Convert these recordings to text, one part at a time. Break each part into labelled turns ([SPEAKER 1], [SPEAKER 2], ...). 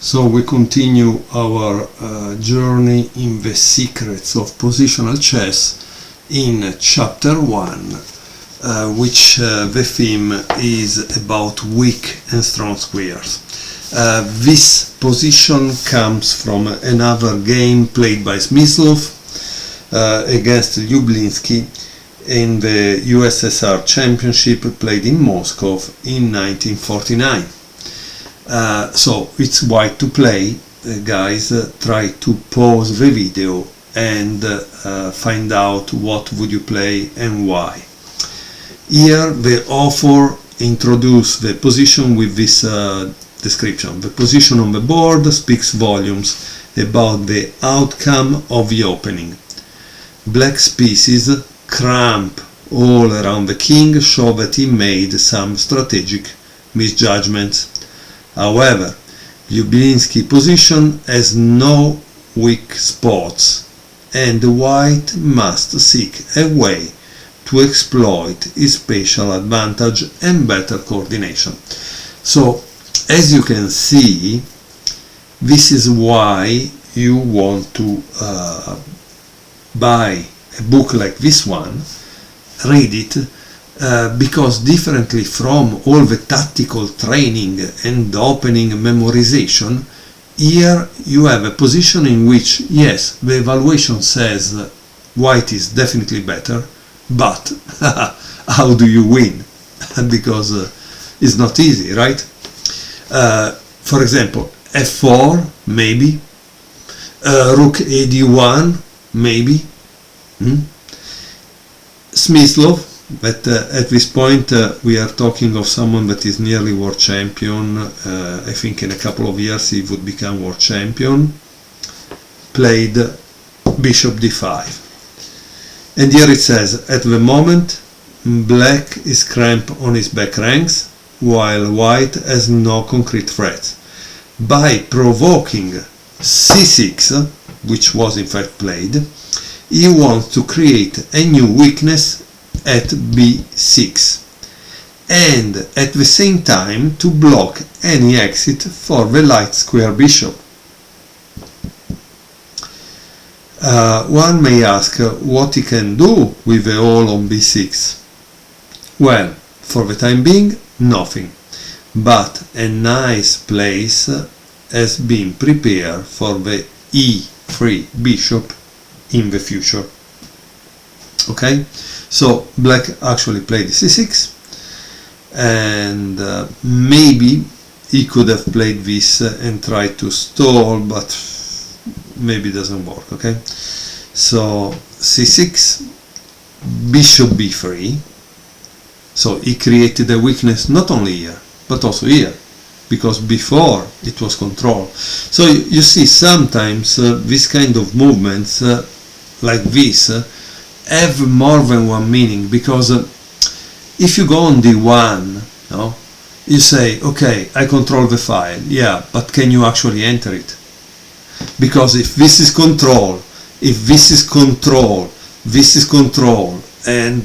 [SPEAKER 1] So we continue our journey in the secrets of positional chess in chapter 1, which the theme is about weak and strong squares. This position comes from another game played by Smyslov against Lublinsky in the USSR Championship played in Moscow in 1949. So it's white to play, guys. Try to pause the video and find out what would you play and why. Here the author introduced the position with this description. The position on the board speaks volumes about the outcome of the opening. Black's pieces cramp all around the king show that he made some strategic misjudgments. However, Lublinsky's position has no weak spots, and white must seek a way to exploit his spatial advantage and better coordination. So, as you can see, this is why you want to buy a book like this one, read it, because differently from all the tactical training and opening memorization, here you have a position in which, yes, the evaluation says white is definitely better, but how do you win? Because it's not easy, right? For example, f4, maybe, rook ad1, maybe. Smyslov, but at this point we are talking of someone that is nearly world champion. I think in a couple of years he would become world champion. Played bishop d5. And here it says, at the moment black is cramped on his back ranks, while white has no concrete threats. By provoking c6, which was in fact played, he wants to create a new weakness at b6 and at the same time to block any exit for the light square bishop. One may ask what he can do with the all on b6. Well, for the time being, nothing, but a nice place has been prepared for the e3 bishop in the future. Okay, so black actually played c6, and maybe he could have played this and tried to stall, but maybe it doesn't work. Okay, so c6, bishop b3. So he created a weakness not only here but also here, because before it was control. So you see, sometimes this kind of movements like this have more than one meaning, because if you go on d1, you say, okay, I control the file, yeah, but can you actually enter it? Because if this is control, if this is control, this is control, and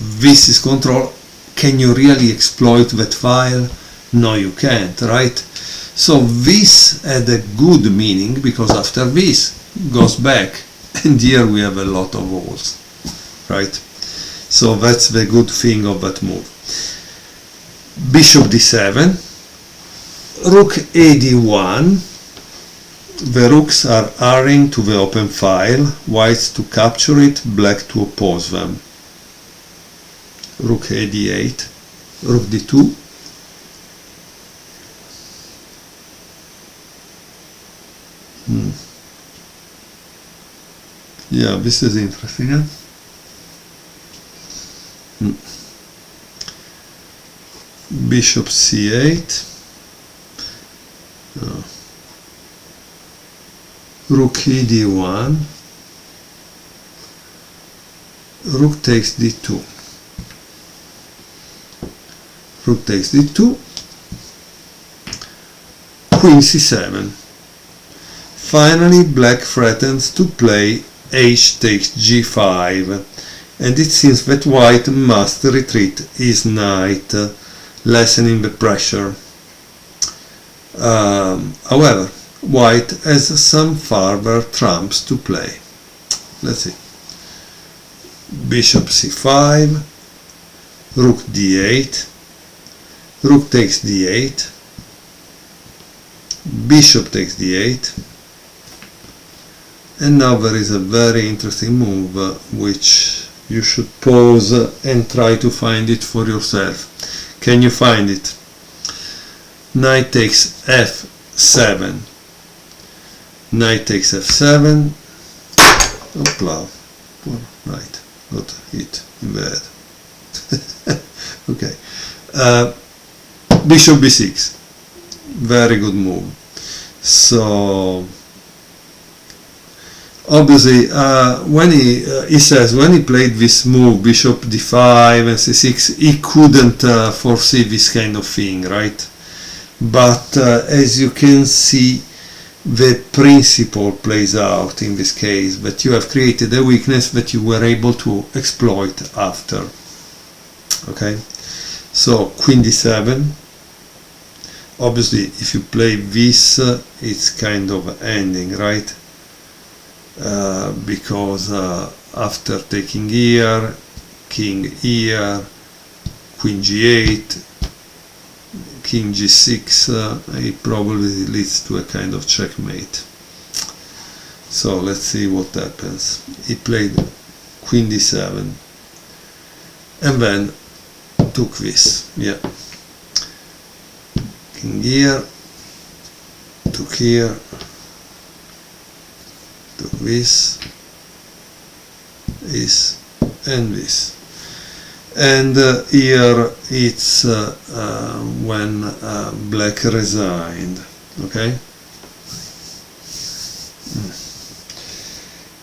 [SPEAKER 1] this is control, can you really exploit that file? No, you can't, right? So this had a good meaning, because after this goes back, and here we have a lot of holes, right? So that's the good thing of that move. Bishop d7, rook ad1. The rooks are hurrying to the open file, whites to capture it, black to oppose them. Rook ad8, rook d2. Yeah, this is interesting, huh? Bishop c8. Rook ed1. Rook takes d2. Rook takes d2. Queen c7. Finally, black threatens to play h takes g5, and it seems that white must retreat his knight, lessening the pressure. However, white has some further trumps to play. Let's see. Bishop c5, rook d8, rook takes d8, bishop takes d8, and now there is a very interesting move which you should pause and try to find it for yourself. Can you find it? Knight takes f7, knight takes f7, opla, poor knight, got hit in the head. Okay, bishop b6, very good move. So obviously when he says when he played this move, bishop d5 and c6, he couldn't foresee this kind of thing, right? But as you can see, the principle plays out in this case, that you have created a weakness that you were able to exploit after. Okay, so queen d7. Obviously if you play this, it's kind of ending, right? Because after taking here, king here, queen g8, king g6, it probably leads to a kind of checkmate. So let's see what happens. He played queen d7 and then took this, yeah. King here, took here, took this, and this. And here it's when black resigned. Okay,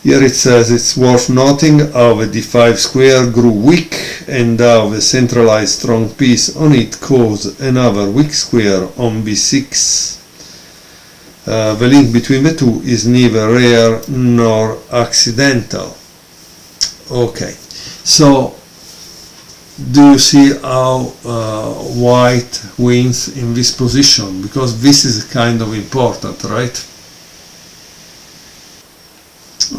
[SPEAKER 1] here it says it's worth noting how the d5 square grew weak and how the centralized strong piece on it caused another weak square on b6. The link between the two is neither rare nor accidental. Okay, so do you see how white wins in this position? Because this is kind of important, right?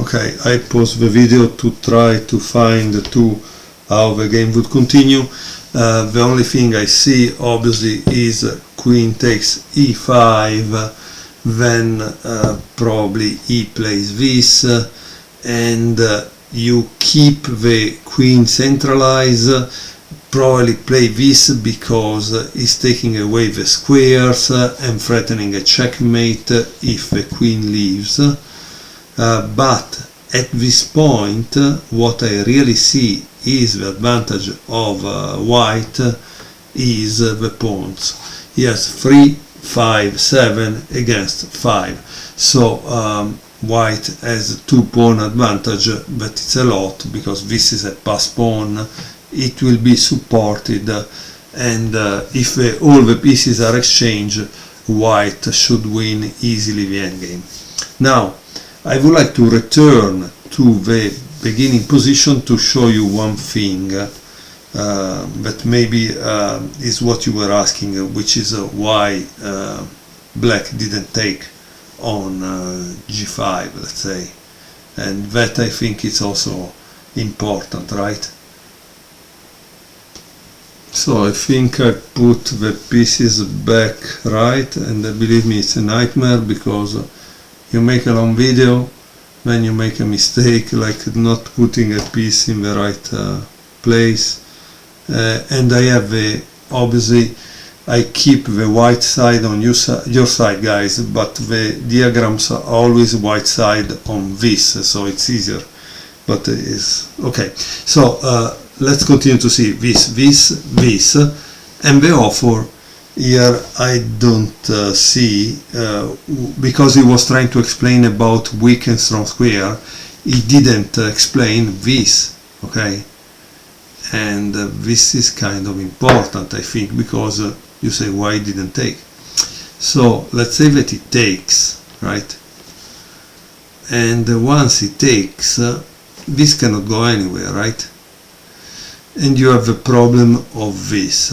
[SPEAKER 1] Okay, I paused the video to try to find how the game would continue. The only thing I see obviously is queen takes e5, then probably he plays this, and you keep the queen centralized, probably play this because he's taking away the squares and threatening a checkmate if the queen leaves. But at this point what I really see is the advantage of white is the pawns. He has 3, 5, 7 against 5. So white has 2 pawn advantage, but it's a lot because this is a pass pawn. It will be supported, and if all the pieces are exchanged, white should win easily the endgame. Now I would like to return to the beginning position to show you one thing that maybe is what you were asking, which is why black didn't take on g5, let's say, and that I think is also important, right? So I think I put the pieces back right, and believe me, it's a nightmare because you make a long video, then you make a mistake like not putting a piece in the right place, and I have obviously I keep the white side on your side, guys, but the diagrams are always white side on this, so it's easier. But it's okay. So let's continue to see this, and the offer here I don't see, because he was trying to explain about weak and strong square. He didn't explain this, okay? And this is kind of important, I think, because you say why he didn't take. So let's say that he takes, right? And once he takes, this cannot go anywhere, right? And you have the problem of this.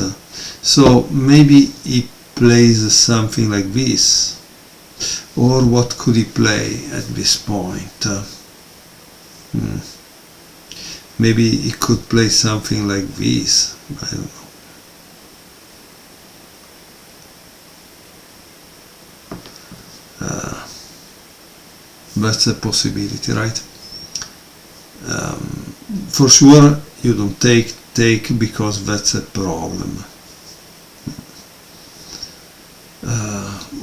[SPEAKER 1] So maybe he plays something like this. Or what could he play at this point? Maybe he could play something like this. I don't know. That's a possibility, right? For sure you don't take because that's a problem.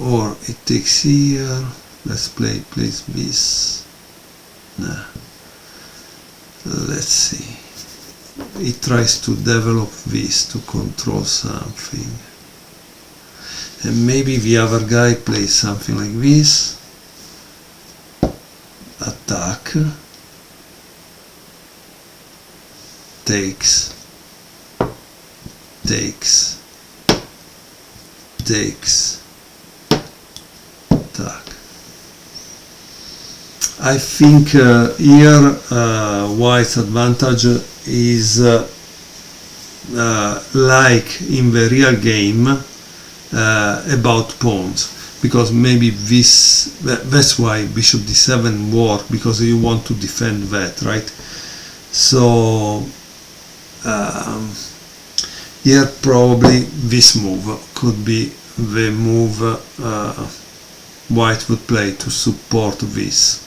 [SPEAKER 1] Or it takes here. Let's place this. Nah. Let's see. It tries to develop this to control something. And maybe the other guy plays something like this. Attack. Takes. Attack. I think here White's advantage is like in the real game about pawns, because maybe that's why bishop d7 worked, because you want to defend that, right? So here probably this move could be the move White would play to support this.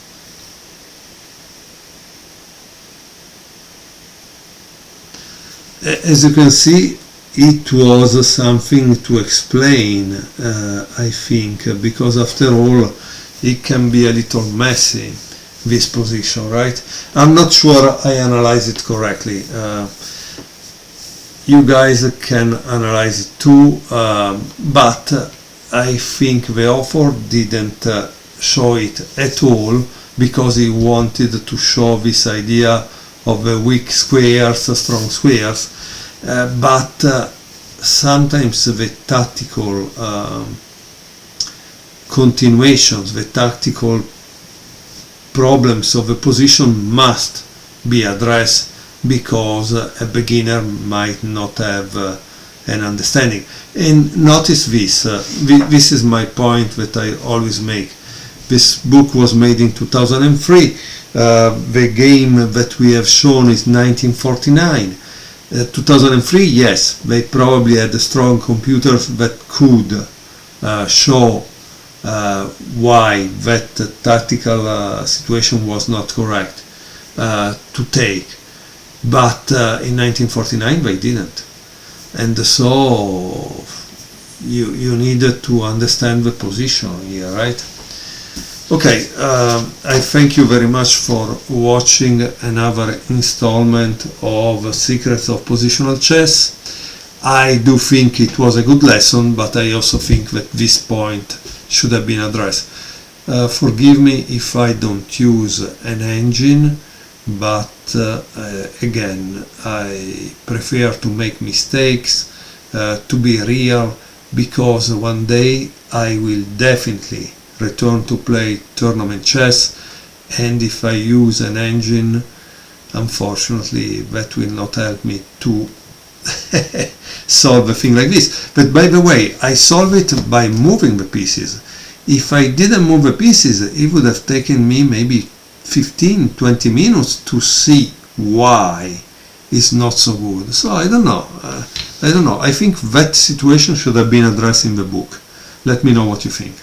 [SPEAKER 1] As you can see, it was something to explain, I think, because after all it can be a little messy, this position, right? I'm not sure I analyzed it correctly. You guys can analyze it too, but I think the author didn't show it at all, because he wanted to show this idea of weak squares, strong squares, but sometimes the tactical continuations, the tactical problems of the position must be addressed, because a beginner might not have an understanding. And notice this, this is my point that I always make. This book was made in 2003. The game that we have shown is 1949. 2003, yes, they probably had strong computers that could show why that tactical situation was not correct to take. But in 1949 they didn't. And so you needed to understand the position here, right? Okay, I thank you very much for watching another installment of Secrets of Positional Chess. I do think it was a good lesson, but I also think that this point should have been addressed. Forgive me if I don't use an engine, but again, I prefer to make mistakes, to be real, because one day I will definitely return to play tournament chess, and if I use an engine, unfortunately that will not help me to solve a thing like this. But by the way, I solve it by moving the pieces. If I didn't move the pieces, it would have taken me maybe 15-20 minutes to see why it's not so good. So I don't know. I think that situation should have been addressed in the book. Let me know what you think.